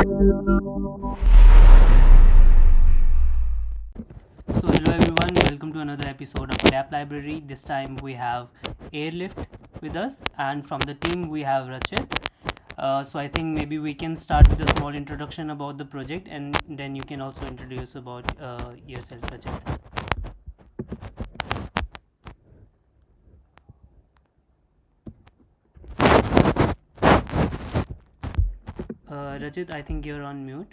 So hello everyone, welcome to another episode of Dapp Library. This time we have Airlyft with us, and from the team we have Rachit. So I think maybe we can start with a small introduction about the project, and then you can also introduce about yourself, Rachit. Rachit, I think you're on mute.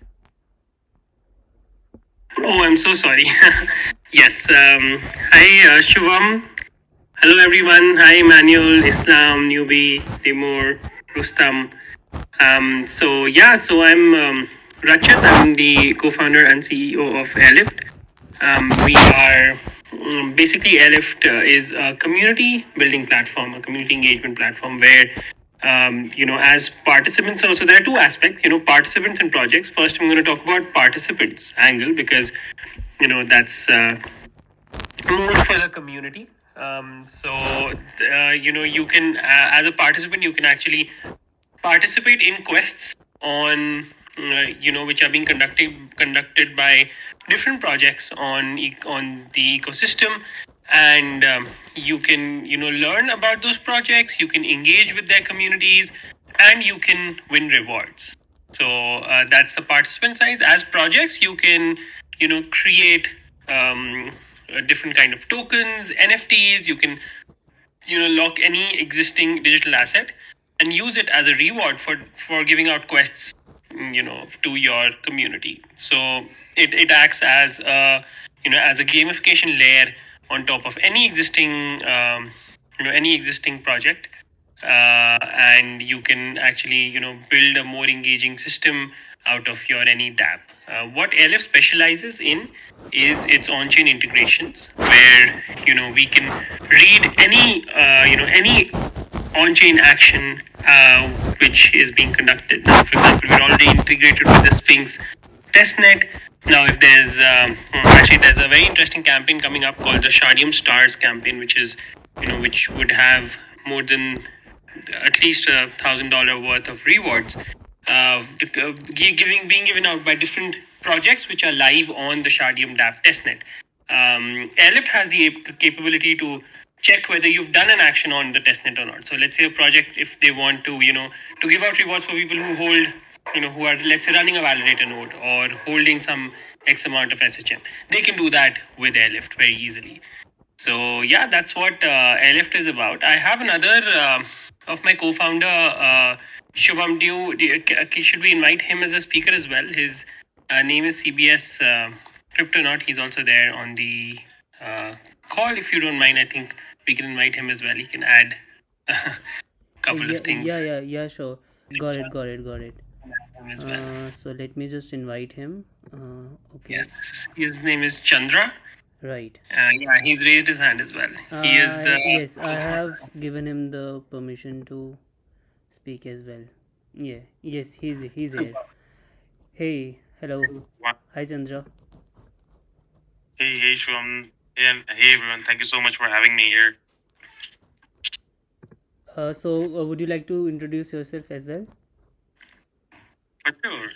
Oh, I'm so sorry. Yes. Hi, Shuwam. Hello, everyone. Hi, Manuel, Islam, Newbie, Timur, Rustam. So I'm Rachit. I'm the co-founder and CEO of Airlyft. We are basically Airlyft is a community building platform, a community engagement platform where as participants also there are two aspects, participants and projects. First, I'm going to talk about participants angle because that's more for the community. You can as a participant you can actually participate in quests on which are being conducted by different projects on the ecosystem, and you can learn about those projects, you can engage with their communities, and you can win rewards. So that's the participant side. As projects, you can create different kind of tokens, NFTs. You can lock any existing digital asset and use it as a reward for giving out quests to your community. So it acts as a as a gamification layer on top of any existing any existing project, and you can actually build a more engaging system out of your any Dapp. What Airlift specializes in is its on-chain integrations, where we can read any on-chain action which is being conducted. Now, for example, we're already integrated with the Sphinx testnet. Now, if there's actually there's a very interesting campaign coming up called the Shardeum Stars campaign, which is which would have more than at least $1,000 worth of rewards, being given out by different projects which are live on the Shardium Dapp testnet. Airlift has the capability to check whether you've done an action on the testnet or not. So let's say a project, if they want to to give out rewards for people who hold who are, let's say, running a validator node or holding some X amount of SHM, they can do that with Airlift very easily. So yeah, that's what Airlift is about. I have another of my co-founder, Shuwam. Should we invite him as a speaker as well? His name is CBS Cryptonaut. He's also there on the call. If you don't mind, I think we can invite him as well. He can add a couple of things. Yeah, sure. Got it. As well. So let me just invite him. Okay. Yes, his name is Chandra. Right. Yeah, he's raised his hand as well. He is the Yes, I have given him the permission to speak as well. Yeah. Yes, he's here. Hey, hello. Hi, Chandra. Hey, Shuwam. Hey, everyone. Thank you so much for having me here. So would you like to introduce yourself as well? For sure.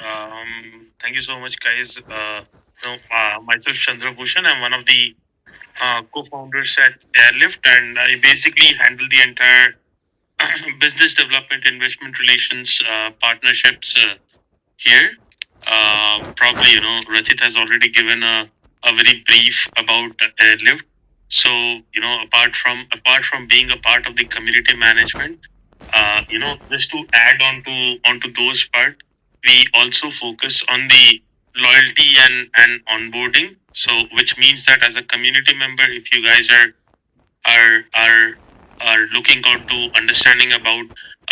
Thank you so much, guys. Myself, Chandra Bhushan. I'm one of the co-founders at Airlift, and I basically handle the entire business development, investment relations, partnerships here. Probably, Rachit has already given a very brief about Airlift. So, apart from being a part of the community management, just to add onto those part, we also focus on the loyalty and onboarding. So, which means that as a community member, if you guys are looking out to understanding about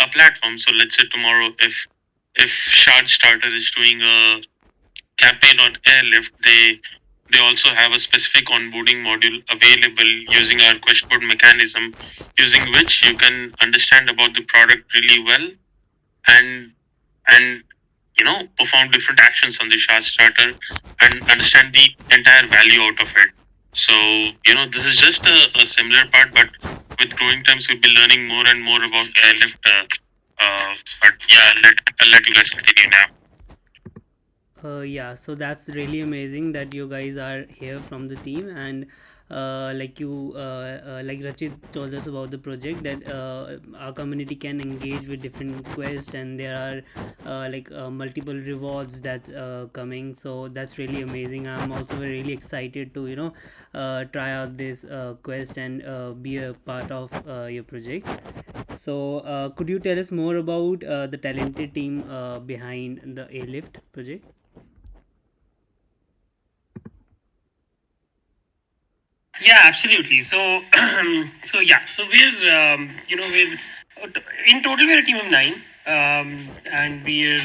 a platform, so let's say tomorrow, if Shard Starter is doing a campaign on Airlift, they also have a specific onboarding module available using our questboard mechanism, using which you can understand about the product really well and perform different actions on the Shard Starter and understand the entire value out of it. So this is just a similar part, but with growing times we'll be learning more and more about Airlift. But yeah, I'll let you guys continue now. Yeah, so that's really amazing that you guys are here from the team, and like Rachit told us about the project, that our community can engage with different quests, and there are multiple rewards that's coming. So that's really amazing. I'm also really excited to try out this quest and be a part of your project. So could you tell us more about the talented team behind the Airlift project? Yeah, absolutely. So, so we're, we're in total we're a team of nine, and we're,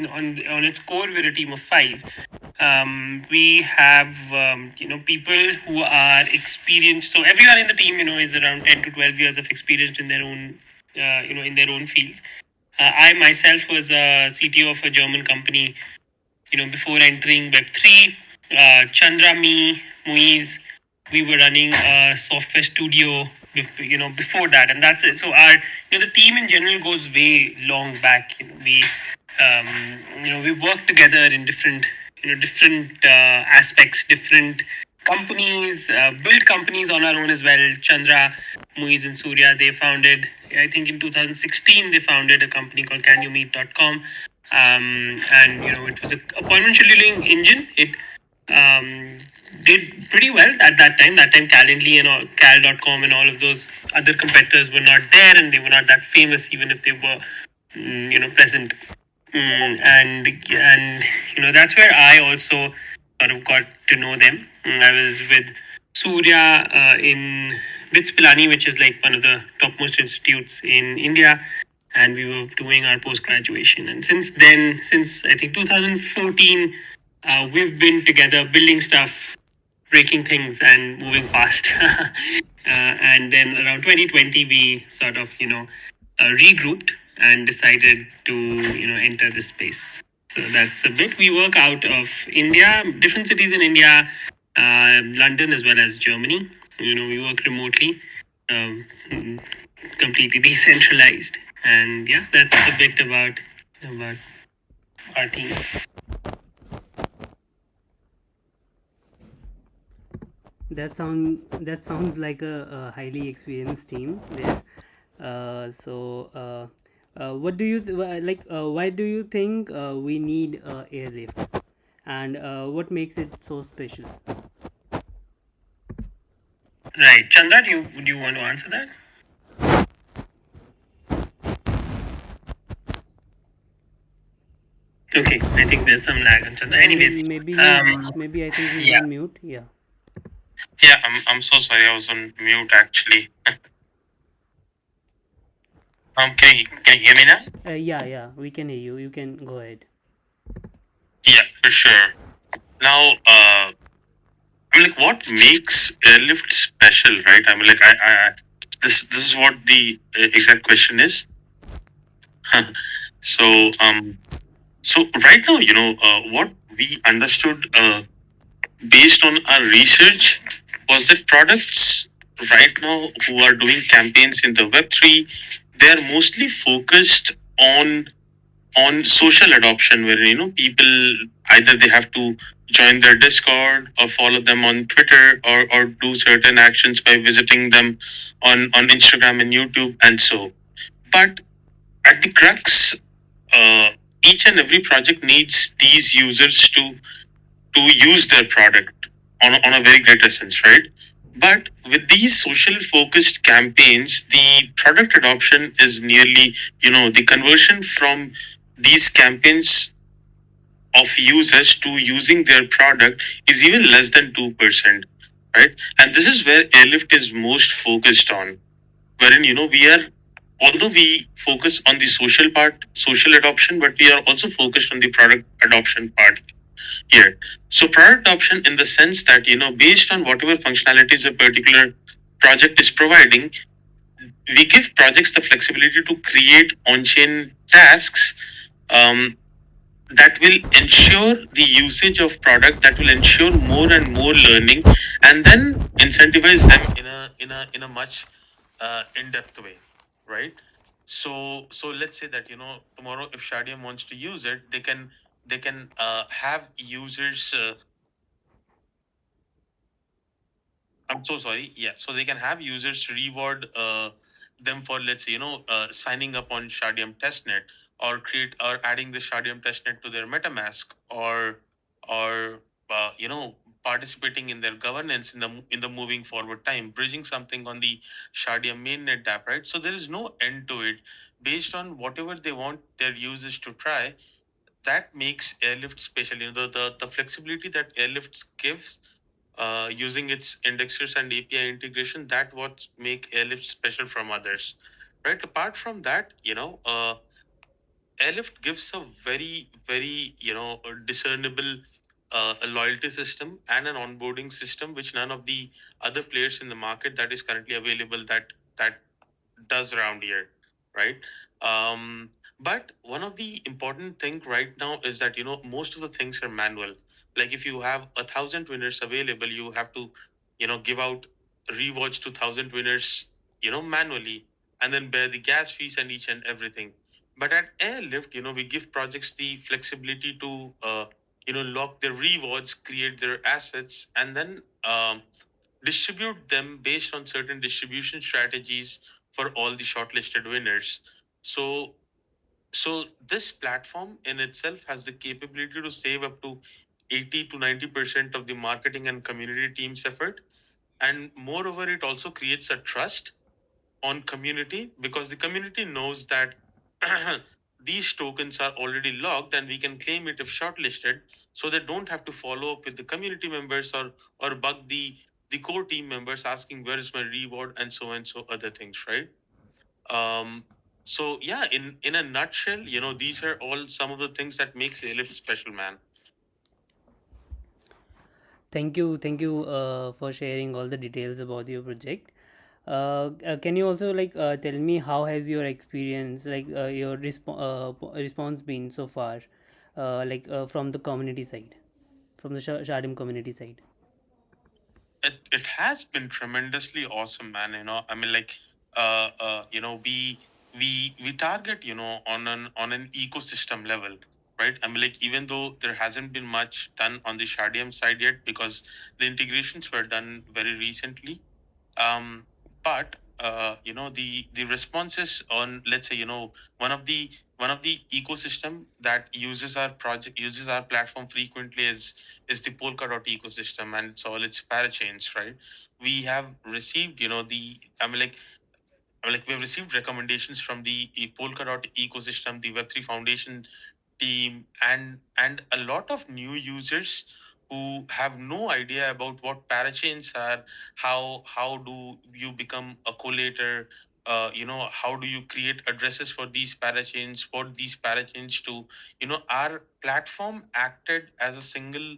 on its core we're a team of five. We have, people who are experienced. So everyone in the team, is around 10 to 12 years of experience in their own, in their own fields. I myself was a CTO of a German company, before entering Web3. Chandra, me, Muiz, we were running a software studio, before that, and that's it. So our, the team in general goes way long back. We work together in different aspects, different companies, build companies on our own as well. Chandra, Muiz, and Surya, they founded, I think in 2016, they founded a company called CanYouMeet.com. And it was a appointment scheduling engine. It um, did pretty well at that time. That time, Calendly and all, Cal.com and all of those other competitors were not there, and they were not that famous, even if they were, present. And that's where I also sort of got to know them. I was with Surya in BITS Pilani, which is like one of the topmost institutes in India, and we were doing our post graduation. And since then, since I think 2014, we've been together building stuff, breaking things, and moving fast. And then around 2020, we sort of regrouped and decided to enter this space. So that's a bit. We work out of India, different cities in India, London as well as Germany. We work remotely, um, completely decentralized, and yeah, that's a bit about our team. That sounds like a highly experienced team there. What do you why do you think we need airlift, and what makes it so special? Right, Chandra, do you want to answer that? Okay, I think there's some lag on Chandra. Anyways, Maybe I think he's yeah. on mute. Yeah. Yeah, I'm so sorry. I was on mute actually. Can you hear me now? Yeah, we can hear you. You can go ahead. Yeah, for sure. Now, I mean, like, what makes airlift special, right? I mean, like, this is what the exact question is. so, so right now, what we understood, based on our research, was that products right now who are doing campaigns in the Web3, they are mostly focused on social adoption, where people either they have to join their Discord or follow them on Twitter, or do certain actions by visiting them on Instagram and YouTube and so. But at the crux, uh, each and every project needs these users to use their product on a very greater sense, right? But with these social focused campaigns, the product adoption is nearly, the conversion from these campaigns of users to using their product is even less than 2%, right? And this is where Airlift is most focused on, wherein, although we focus on the social part, social adoption, but we are also focused on the product adoption part here. So product adoption in the sense that, based on whatever functionalities a particular project is providing, we give projects the flexibility to create on-chain tasks, that will ensure the usage of product, that will ensure more and more learning, and then incentivize them in a much in-depth way, right? So let's say that tomorrow if Shardeum wants to use it, they can they can have users. I'm so sorry. Yeah, so they can have users reward them for, let's say, signing up on Shardeum testnet, or adding the Shardeum testnet to their MetaMask, or participating in their governance in the moving forward time, bridging something on the Shardeum mainnet Dapp, right? So there is no end to it. Based on whatever they want their users to try, that makes Airlift special. The flexibility that Airlift gives, using its indexers and API integration, that what make Airlift special from others, right? Apart from that, Airlift gives a very, very, discernible a loyalty system and an onboarding system, which none of the other players in the market that is currently available that does around here, right? Um, but one of the important thing right now is that most of the things are manual. Like if you have 1,000 winners available, you have to give out rewards to 1,000 winners manually, and then bear the gas fees and each and everything. But at Airlift, we give projects the flexibility to lock their rewards, create their assets, and then distribute them based on certain distribution strategies for all the shortlisted winners. So this platform in itself has the capability to save up to 80 to 90% of the marketing and community team's effort. And moreover, it also creates a trust on community, because the community knows that these tokens are already logged and we can claim it if shortlisted, so they don't have to follow up with the community members, or bug the core team members asking where is my reward and so other things, right? So yeah, in a nutshell, these are all some of the things that makes Airlift special, man. Thank you for sharing all the details about your project. Can you also tell me how has your experience, your response been so far, from the community side, from the Shardim community side? It has been tremendously awesome, man. I mean, like, we target, on an ecosystem level, right? I mean, like, even though there hasn't been much done on the Shardium side yet, because the integrations were done very recently. um but the responses on, let's say, one of the ecosystem that uses our platform frequently is the Polkadot ecosystem, and it's all its parachains, right? We have received, we have received recommendations from the Polkadot ecosystem, the Web3 Foundation team, and a lot of new users who have no idea about what parachains are. How do you become a collator? How do you create addresses for these parachains? What these parachains do? Our platform acted as a single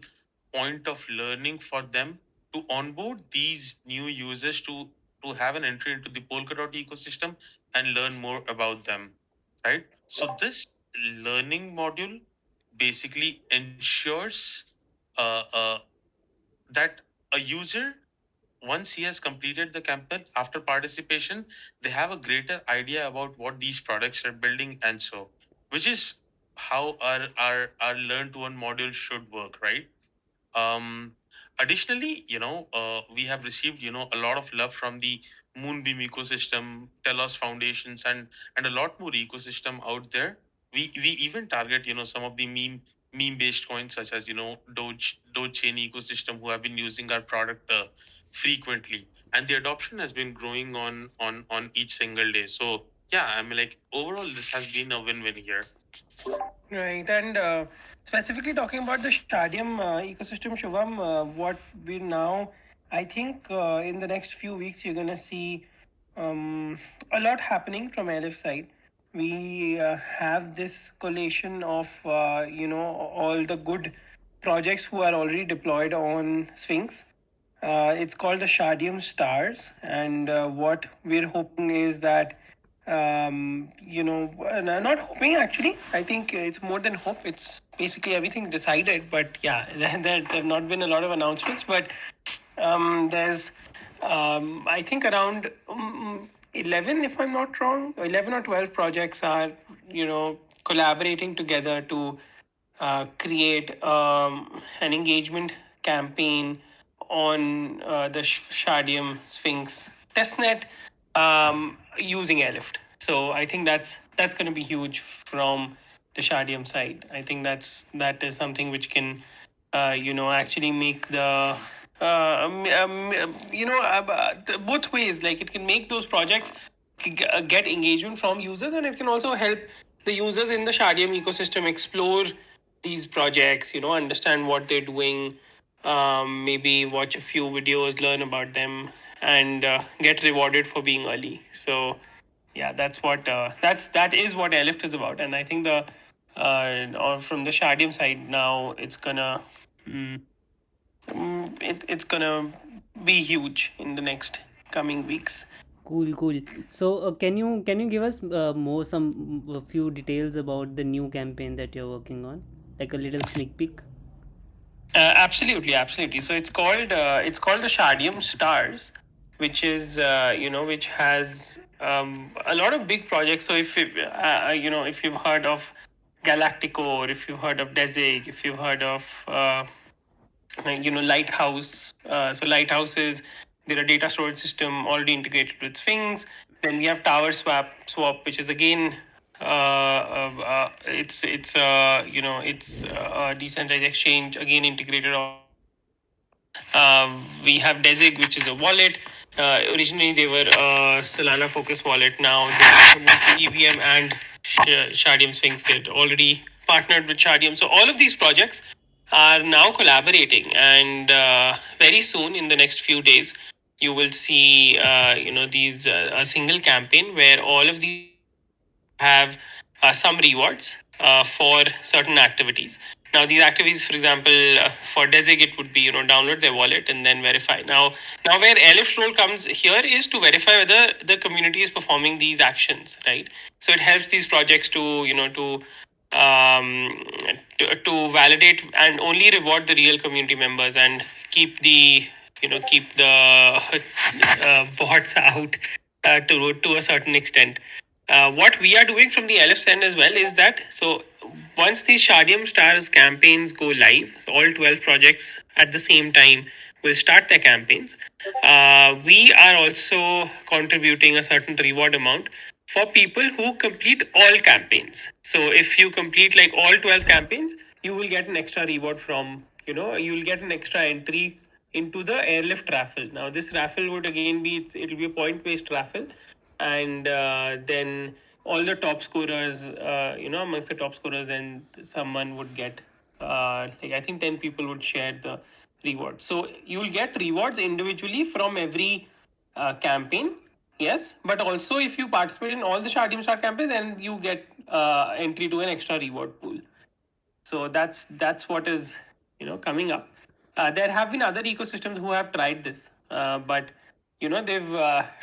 point of learning for them to onboard these new users to have an entry into the Polkadot ecosystem and learn more about them, right? So this learning module basically ensures that a user, once he has completed the campaign, after participation, they have a greater idea about what these products are building, and so, which is how our learn to earn module should work, right? um, Additionally, we have received, a lot of love from the Moonbeam ecosystem, Telos Foundations, and a lot more ecosystem out there. We even target, some of the meme based coins, such as, Doge Chain ecosystem, who have been using our product frequently, and the adoption has been growing on each single day. So yeah, I mean, like, overall, this has been a win-win here. Right, and specifically talking about the Shardium ecosystem, Shuvam, what we now, I think in the next few weeks, you're going to see a lot happening from Airlift side. We have this collation of, all the good projects who are already deployed on Sphinx. It's called the Shardium Stars, and what we're hoping is that not hoping actually. I think it's more than hope. It's basically everything decided. But yeah, there have not been a lot of announcements. But there's, I think around 11, if I'm not wrong, 11 or 12 projects are, collaborating together to create an engagement campaign on the Shardeum Sphinx testnet using Airlift. So I think that's going to be huge from the Shardeum side. I think that is something which can actually make the both ways. Like it can make those projects get engagement from users, and it can also help the users in the Shardium ecosystem explore these projects, understand what they're doing, maybe watch a few videos, learn about them, and get rewarded for being early. So yeah, that is what Airlift is about, and I think the or from the Shardium side now, it's gonna be huge in the next coming weeks. Cool, cool. So, can you give us more some a few details about the new campaign that you're working on, like a little sneak peek? Absolutely, absolutely. So it's called the Shardium Stars, which is which has a lot of big projects. So if you've heard of Galactico, or if you've heard of Desig, if you've heard of Lighthouse. So Lighthouse is their data storage system already integrated with Sphinx. Then we have Tower Swap, which is again it's a decentralized exchange again integrated. We have Desig, which is a wallet. Originally, they were a Solana focused wallet. Now they moved to EVM and Shardium Sphinx. They'd already partnered with Shardium. So all of these projects are now collaborating, and very soon, in the next few days, you will see these a single campaign where all of these have some rewards for certain activities. Now, these activities, for example, for Desig, it would be download their wallet and then verify. Now where Airlift role comes here is to verify whether the community is performing these actions, right? So it helps these projects to um, to validate and only reward the real community members and keep the bots out to a certain extent. What we are doing from the LF end as well is that once these Shardium Stars campaigns go live, so all 12 projects at the same time will start their campaigns. We are also contributing a certain reward amount for people who complete all campaigns. So if you complete like all 12 campaigns, you will get an extra reward you'll get an extra entry into the Airlift raffle. Now, this raffle would again it'll be a point based raffle, and then all the top scorers, amongst the top scorers, then someone would get like I think 10 people would share the reward. So you'll get rewards individually from every campaign. Yes, but also if you participate in all the Shardim Star campaigns, then you get entry to an extra reward pool. So that's what is coming up. There have been other ecosystems who have tried this, but they've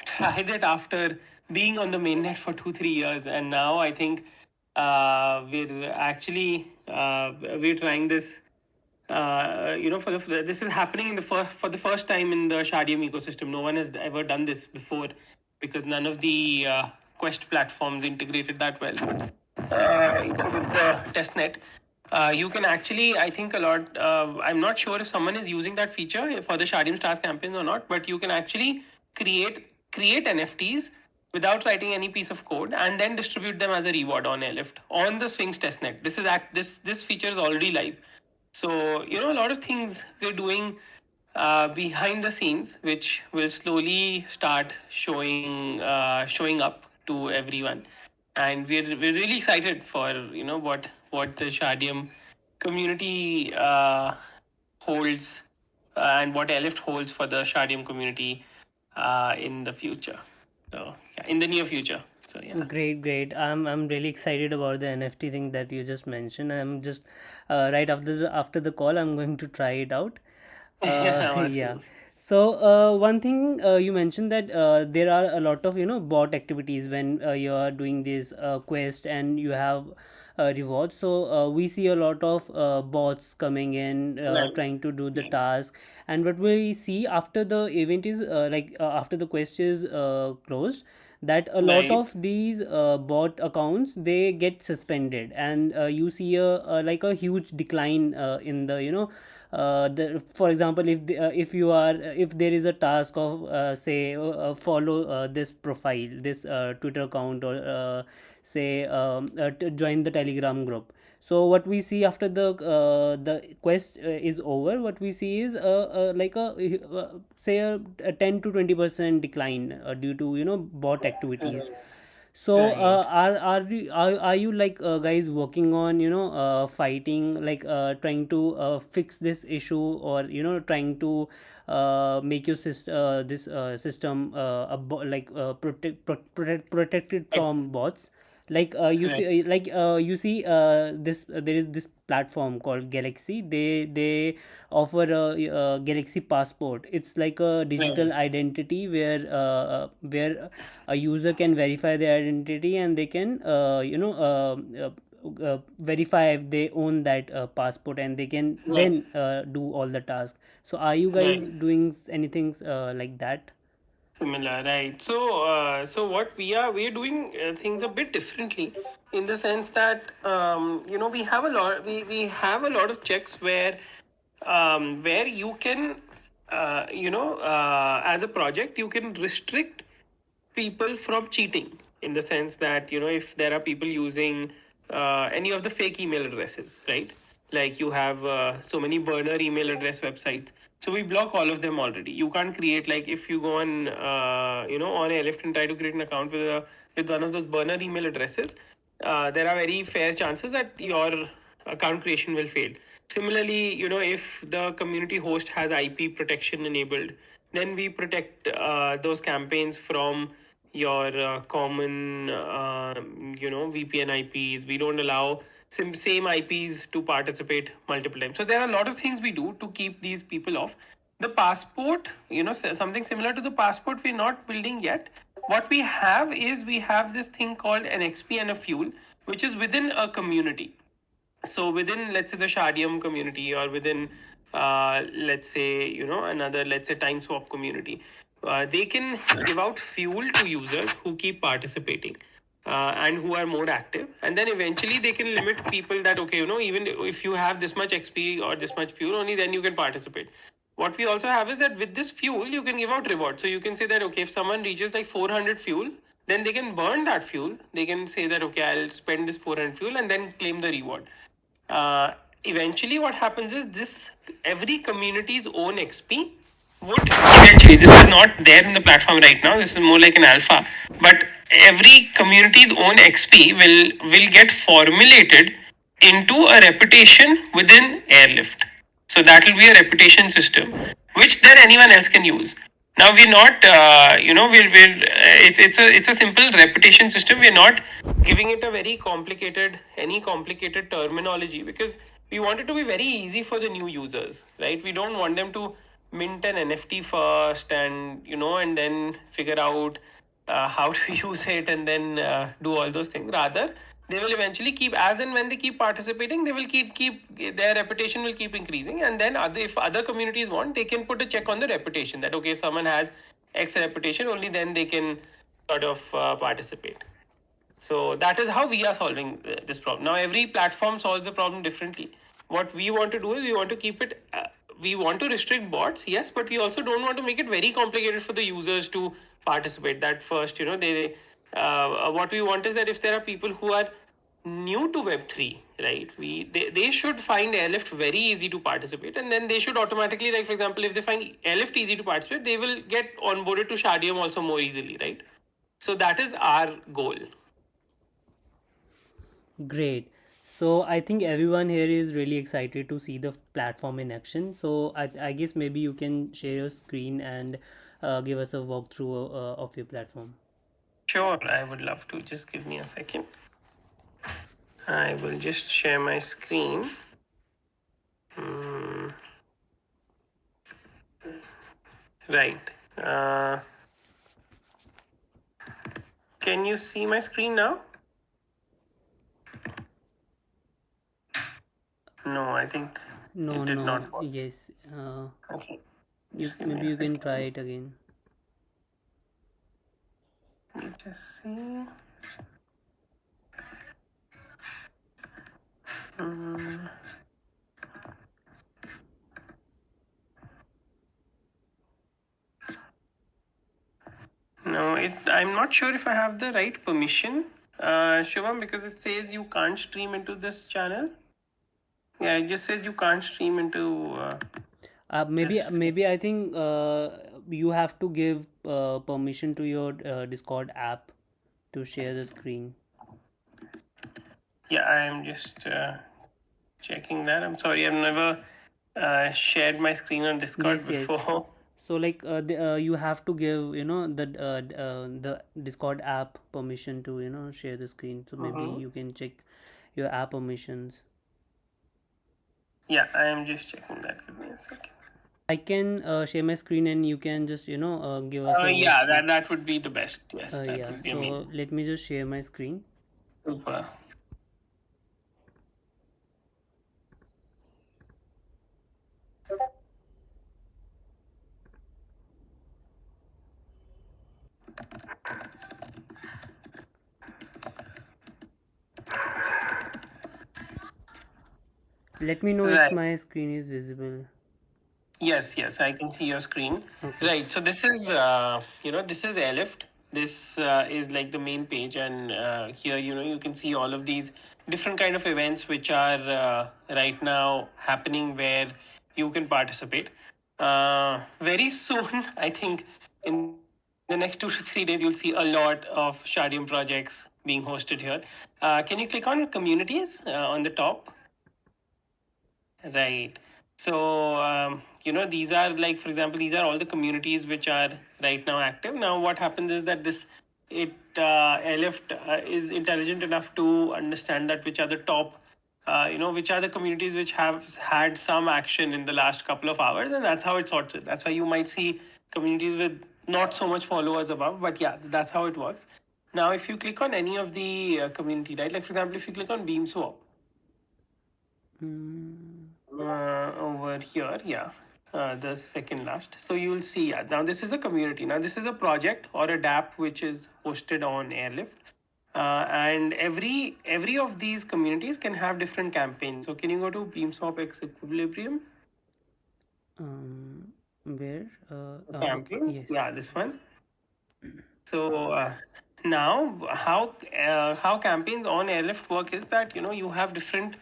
tried it after being on the mainnet for 2-3 years, and now I think we're trying this. This is happening for the first time in the Shardium ecosystem. No one has ever done this before because none of the Quest platforms integrated that well with the testnet. You can actually, I think a lot. I'm not sure if someone is using that feature for the Shardim Stars campaigns or not, but you can actually create NFTs without writing any piece of code and then distribute them as a reward on Airlift on the Sphinx testnet. This feature is already live. So a lot of things we're doing behind the scenes, which will slowly start showing up to everyone, and we're really excited for what the Shardium community holds and what Airlift holds for the Shardium community in the future. So yeah, in the near future. So yeah. Great, great. I'm really excited about the NFT thing that you just mentioned. I'm just right after the call, I'm going to try it out. Yeah. Awesome. So one thing you mentioned that there are a lot of bot activities when you are doing this quest and you have rewards. So we see a lot of bots coming in Right. trying to do the Right. task, and what we see after the event is after the quest is closed, that a lot Right. of these bot accounts, they get suspended, and you see like a huge decline in the, for example, if you are if there is a task of say follow this profile, this Twitter account, or say to join the Telegram group. So what we see after the quest is over, what we see is like say a 10 to 20% decline due to, bot activities. So Right. are you like guys working on, fighting, like trying to fix this issue, or trying to make your this system like protected Right. from bots? Like you Right. see, you see this there is this platform called Galaxy. They offer a Galaxy passport. It's like a Right. digital identity where a user can verify their identity, and they can verify if they own that passport, and they can Right. then do all the tasks. So are you guys Right. doing anything like that? Similar, right? So what we are doing things a bit differently, in the sense that we have a lot of checks where you can as a project you can restrict people from cheating, in the sense that, if there are people using any of the fake email addresses, right? Like, you have so many burner email address websites, so we block all of them already. You can't create, like, if you go on on Airlyft and try to create an account with one of those burner email addresses, there are very fair chances that your account creation will fail. Similarly, if the community host has IP protection enabled, then we protect those campaigns from your common VPN IPs. We don't allow same IPs to participate multiple times. So there are a lot of things we do to keep these people off. The passport, something similar to the passport, we're not building yet. What we have is, we have this thing called an XP and a fuel, which is within a community. So within, let's say, the Shardeum community, or within let's say, another, let's say, time swap community, they can give out fuel to users who keep participating and who are more active, and then eventually they can limit people that, okay, even if you have this much XP or this much fuel, only then you can participate. What we also have is that with this fuel you can give out rewards. So you can say that, okay, if someone reaches like 400 fuel, then they can burn that fuel. They can say that, okay, I'll spend this 400 fuel and then claim the reward. Eventually what happens is, this every community's own XP would eventually, this is not there in the platform right now, this is more like an alpha, but every community's own XP will get formulated into a reputation within Airlyft. So that will be a reputation system which then anyone else can use. Now we're not, it's a simple reputation system. We're not giving it a very any complicated terminology, because we want it to be very easy for the new users, right? We don't want them to mint an NFT first, and and then figure out how to use it, and then do all those things. Rather, they will eventually keep, as and when they keep participating, they will keep their reputation will keep increasing, and then if other communities want, they can put a check on the reputation, that, okay, if someone has X reputation, only then they can sort of participate. So that is how we are solving this problem. Now every platform solves the problem differently. What we want to do is, we want to keep it. We want to restrict bots, yes, but we also don't want to make it very complicated for the users to participate. That first, what we want is that, if there are people who are new to Web3, right, they should find Airlift very easy to participate, and then they should automatically, like, for example, if they find Airlift easy to participate, they will get onboarded to Shardeum also more easily, right? So that is our goal. Great. So I think everyone here is really excited to see the platform in action. So I guess maybe you can share your screen and give us a walkthrough of your platform. Sure, I would love to. Just give me a second. I will just share my screen. Right. Can you see my screen now? No, I think No, it did no, not work. yes. Okay. You Just give me maybe a you can second. try it again. Just see. Mm. No, I'm not sure if I have the right permission, Shuwam, because it says you can't stream into this channel. Yeah, it just says you can't stream into. Maybe This. maybe I think you have to give permission to your Discord app to share the screen. Yeah, I'm just checking that. I'm sorry, I've never shared my screen on Discord Yes, yes. before. So like you have to give the Discord app permission to share the screen. So maybe Mhm. you can check your app permissions. Yeah, I am just checking that. Give me a second. I can share my screen and you can just give us a Yeah, workflow. that would be the best. Yes, that Yeah. would be So amazing. let me just share my screen. Super. Let me know if Right. my screen is visible. Yes, I can see your screen. Okay. Right. So this is, this is Airlift. This is like the main page, and here, you can see all of these different kind of events which are right now happening where you can participate. Very soon, I think, in the next 2 to 3 days, you'll see a lot of Shardeum projects being hosted here. Can you click on communities on the top? Right. So, these are like, for example, these are all the communities which are right now active. Now, what happens is that Airlift is intelligent enough to understand that which are the top, which are the communities which have had some action in the last couple of hours, and that's how it sorts it. That's why you might see communities with not so much followers above, but yeah, that's how it works. Now, if you click on any of the community, right, like for example, if you click on Beam Swap, Mm, over here, yeah, the second last. So you'll see, yeah, now this is a community. Now this is a project or a Dapp which is hosted on Airlift. And every of these communities can have different campaigns. So can you go to BeamSwap X Equilibrium? where? Okay. Campaigns, Yes. yeah, this one. So now how campaigns on Airlift work is that you have different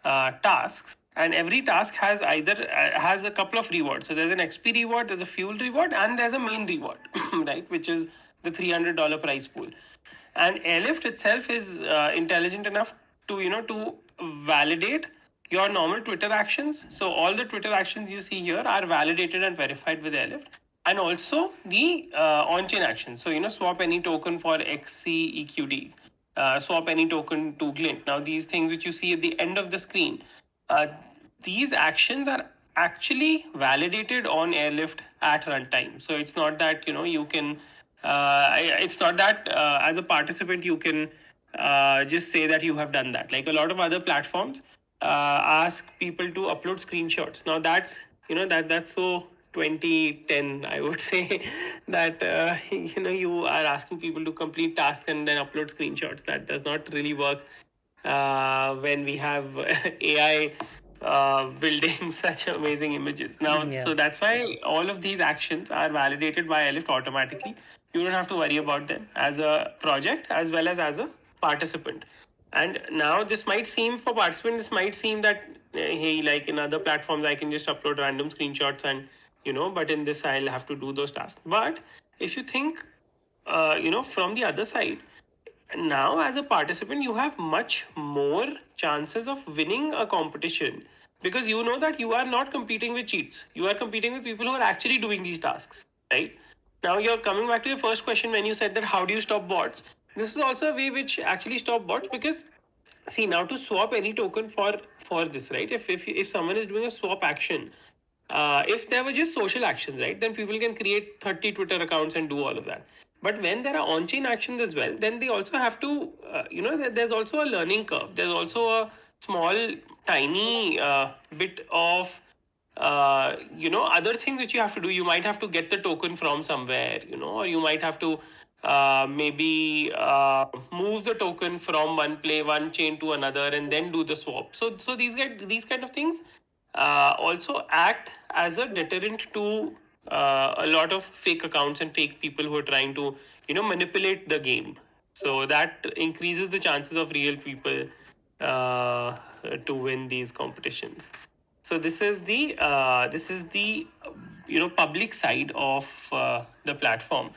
tasks, and every task has either has a couple of rewards. So there's an XP reward, there's a fuel reward, and there's a main reward, right, which is the $300 prize pool. And Airlift itself is intelligent enough to to validate your normal Twitter actions. So all the Twitter actions you see here are validated and verified with Airlift, and also the on-chain actions. So swap any token for XCEQD, swap any token to Glint. Now these things which you see at the end of the screen, uh, these actions are actually validated on Airlift at runtime. So it's not that you can. It's not that as a participant you can just say that you have done that. Like a lot of other platforms ask people to upload screenshots. Now that's that's so 2010, I would say, that you are asking people to complete tasks and then upload screenshots. That does not really work when we have AI building such amazing images. Now, Yeah. so that's why all of these actions are validated by Airlift automatically. You don't have to worry about them as a project as well as a participant. And now this might seem for participants, this might seem that hey, like in other platforms, I can just upload random screenshots and but in this I'll have to do those tasks. But if you think, from the other side, now as a participant you have much more chances of winning a competition, because you know that you are not competing with cheats, you are competing with people who are actually doing these tasks, right? Now you're coming back to your first question when you said that how do you stop bots. This is also a way which actually stop bots, because see, now to swap any token for this, right, if someone is doing a swap action, if there were just social actions, right, then people can create 30 Twitter accounts and do all of that. But when there are on-chain actions as well, then they also have to, there's also a learning curve. There's also a small, tiny bit of, other things which you have to do. You might have to get the token from somewhere, or you might have to maybe move the token from one chain to another, and then do the swap. So these kind of things also act as a deterrent to a lot of fake accounts and fake people who are trying to manipulate the game. So that increases the chances of real people to win these competitions. So this is the public side of the platform.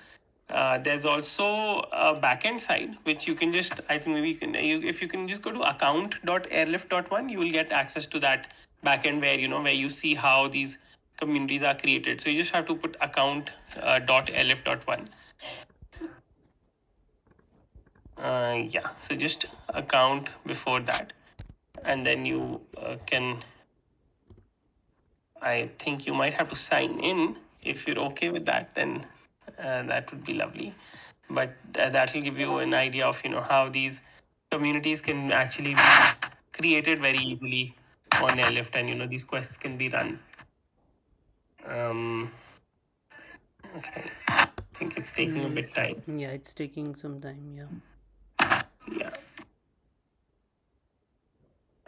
There's also a backend side which you can just, I think maybe if you can just go to account.airlift.one, you will get access to that backend where you see how these communities are created. So you just have to put account.airlift.one. Yeah, so just account before that, and then you can, I think you might have to sign in. If you're okay with that, then that would be lovely. But that will give you an idea of how these communities can actually be created very easily on Airlift, and these quests can be run. Okay, I think it's taking a bit time. Yeah, it's taking some time. Yeah. Yeah.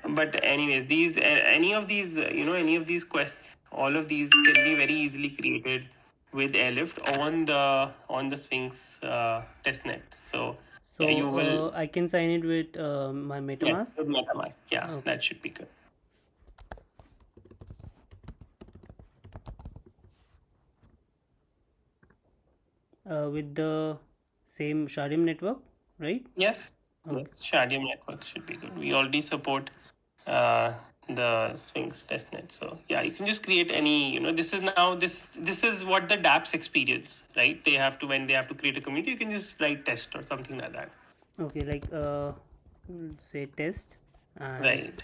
But anyways, these any of these quests, all of these can be very easily created with Airlift on the Sphinx testnet. So So you will, I can sign it with my yes, MetaMask. with MetaMask. Yeah, Okay. that should be good. With the same Shardeum network, right? Yes, Okay. yes, Shardeum network should be good. We already support uh, the Sphinx testnet. So yeah, you can just create any. This is now this is what the Dapps experience, right? They have to, when they have to create a community, you can just write test or something like that. Okay, like say test and Right.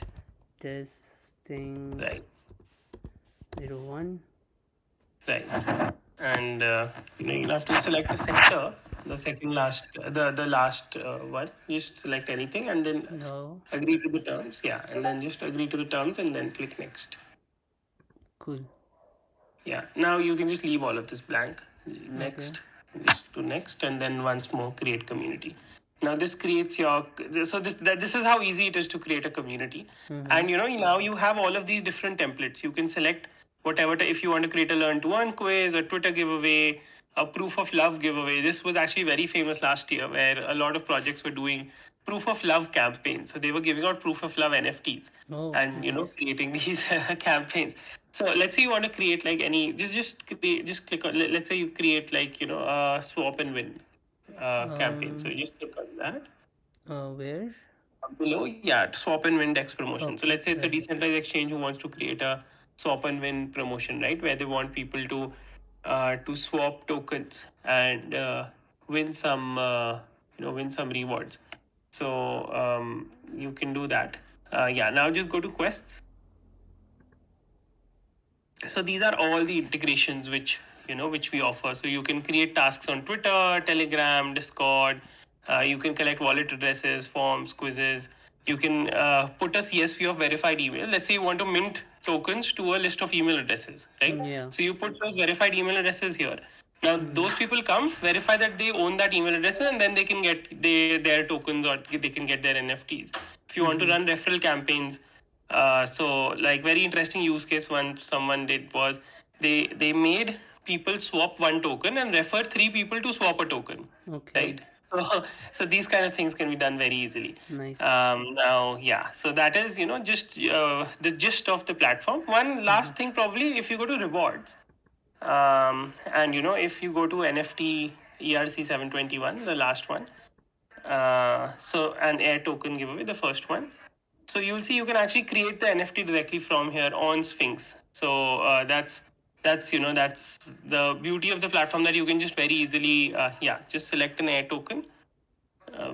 testing Right. 01. Right. And you'll have to select the sector, the second last, the last one. Just select anything and then No. agree to the terms. Yeah, and then just agree to the terms and then click next. Cool. Yeah. Now you can just leave all of this blank. Next, just do next, and then once more create community. Now this creates your, so this is how easy it is to create a community. And now you have all of these different templates. You can select whatever if you want to create a learn to earn quiz, a Twitter giveaway, a proof of love giveaway. This was actually very famous last year, where a lot of projects were doing proof of love campaigns. So they were giving out proof of love NFTs, Oh, and nice. creating these campaigns. So let's say you want to create like any, just click on, let's say you create like a swap and win campaign. So you just click on that Where? below. Yeah, swap and win dex promotion. So Okay, let's say it's a right. decentralized exchange who wants to create a swap and win promotion, right, where they want people to swap tokens and win some win some rewards. So you can do that. Yeah, now just go to quests. So these are all the integrations which we offer. So you can create tasks on Twitter, Telegram, Discord. You can collect wallet addresses, forms, quizzes. You can put a CSV of verified email. Let's say you want to mint tokens to a list of email addresses, right? Yeah. So you put those verified email addresses here. Now those people come, verify that they own that email address, and then they can get their tokens, or they can get their NFTs. If you want to run referral campaigns, so like very interesting use case one someone did was they made people swap one token and refer three people to swap a token. Okay. Right. So these kind of things can be done very easily. Nice. Now, yeah. So that is just the gist of the platform. One last thing, probably, if you go to rewards, and if you go to NFT ERC 721, the last one, so an air token giveaway, the first one. So you'll see you can actually create the NFT directly from here on Sphinx. So that's the beauty of the platform, that you can just very easily just select an air token, uh,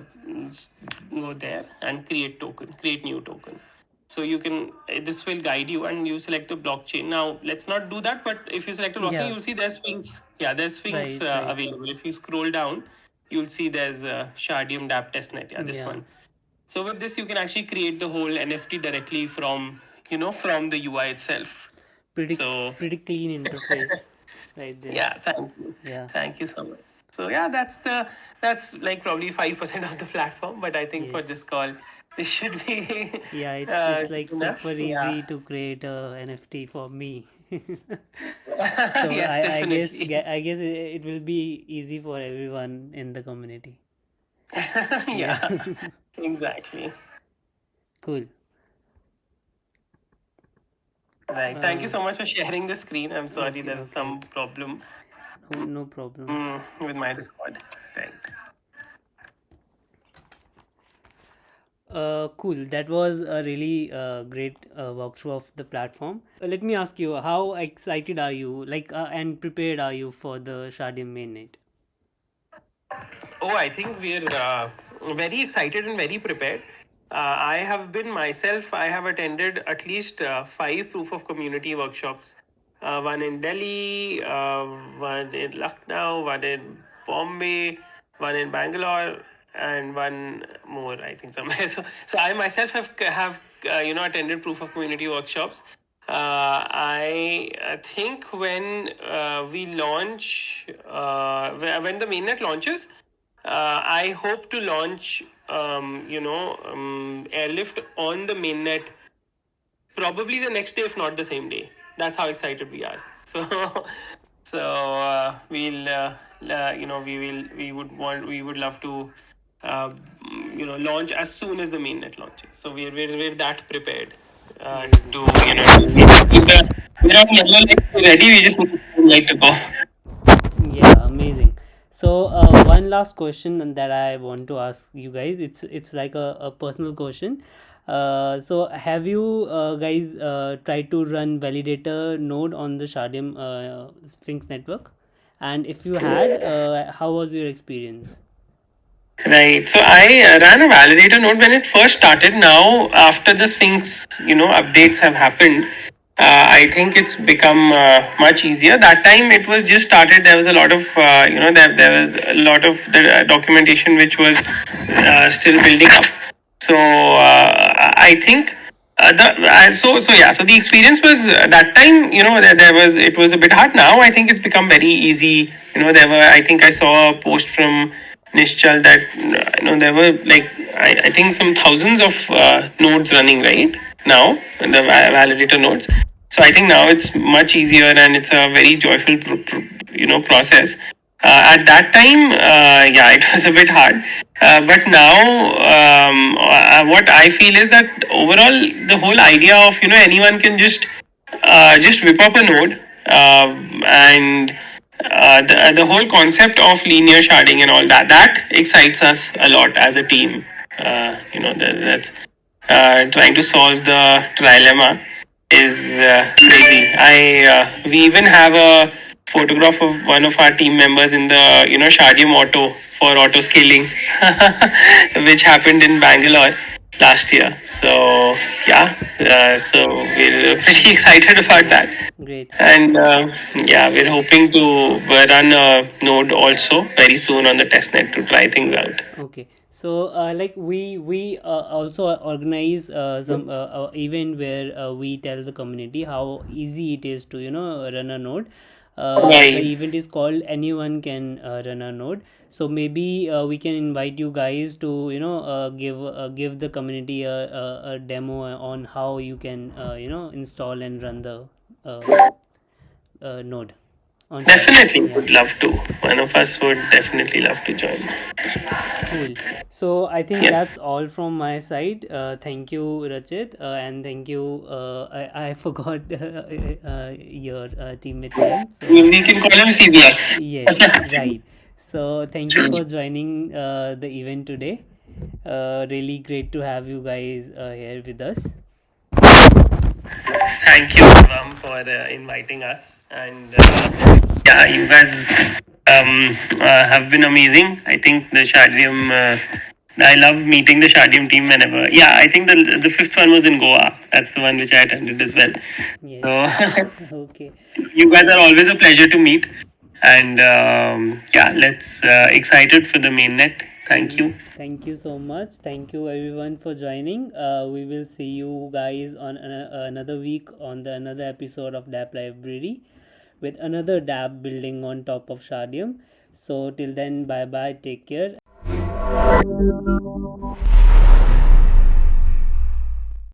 go there and create new token. So you can, this will guide you, and you select the blockchain. Now let's not do that, but if you select a blockchain, Yeah. you'll see there's Sphinx. Yeah, there's Sphinx Right, right. available. If you scroll down, you'll see there's Shardeum Dapp testnet. Yeah, this Yeah. one. So with this, you can actually create the whole NFT directly from from the UI itself. Pretty So pretty clean interface right there. yeah, thank you. Yeah. Thank you so much. So yeah, that's like probably 5% of the platform. But I think for Yes. this call, this should be Yeah, it's like enough. super Yeah. easy to create a NFT for me. So Yes, I guess definitely. I guess it will be easy for everyone in the community. Yeah. Yeah, exactly. Cool. Right. Thank you Uh, so much for sharing the screen. I'm sorry okay, there was okay. some problem No problem. with my Discord. Right. Cool. That was a really great walkthrough of the platform. Let me ask you, how excited are you, like, and prepared are you for the Shardeum mainnet? Oh, I think we're very excited and very prepared. I have been myself, I have attended at least five proof of community workshops. One in Delhi, one in Lucknow, one in Bombay, one in Bangalore, and one more, I think, somewhere. So I myself have attended proof of community workshops. I think when we launch, when the mainnet launches, I hope to launch, Airlift on the mainnet probably the next day, if not the same day. That's how excited we are. So, we would love to, uh, launch as soon as the mainnet launches. So we're that prepared Amazing. to, we're not ready. We just need to like to go. Yeah, amazing. So, one last question that I want to ask you guys. It's like a personal question. So, have you guys tried to run validator node on the Shardium Sphinx network? And if you had, how was your experience? Right. So I ran a validator node when it first started. Now, after the Sphinx, updates have happened. I think it's become much easier. That time it was just started. There was a lot of, there was a lot of the documentation which was still building up. So I think so the experience was that time, there was, it was a bit hard. Now I think it's become very easy. There were, I think I saw a post from Nishchal that there were like, I think some thousands of nodes running right now, the validator nodes. So I think now it's much easier and it's a very joyful process. At that time, yeah, it was a bit hard. But now, what I feel is that overall, the whole idea of, anyone can just whip up a node, and the whole concept of linear sharding and all that excites us a lot as a team. That's trying to solve the trilemma is crazy. I We even have a photograph of one of our team members in the Shardeum auto for auto scaling, which happened in Bangalore last year. So yeah, so we're pretty excited about that. Great. And yeah, we're hoping to run a node also very soon on the testnet to try things out. Okay, so like we also organize some event where we tell the community how easy it is to run a node. The Right. event is called Anyone Can Run a Node. So maybe we can invite you guys to give the community a demo on how you can install and run the node on Shardy. Definitely Yeah. would love to. One of us would definitely love to join. Cool. So I think Yeah. that's all from my side. Thank you, Rachit, and thank you. I forgot your teammate name. So We can call him CBS. yes, right. So thank you for joining the event today. Really great to have you guys here with us. Thank you, Shuwam, for inviting us. And yeah, you guys have been amazing. I think the Shardium. I love meeting the Shardium team whenever. Yeah, I think the fifth one was in Goa. That's the one which I attended as well. Yes. So Okay. you guys are always a pleasure to meet. And yeah, let's excited for the mainnet. Thank you. Thank you so much. Thank you everyone for joining. We will see you guys on another week on the another episode of Dapp Library with another Dapp building on top of Shardium. So till then, bye bye, take care.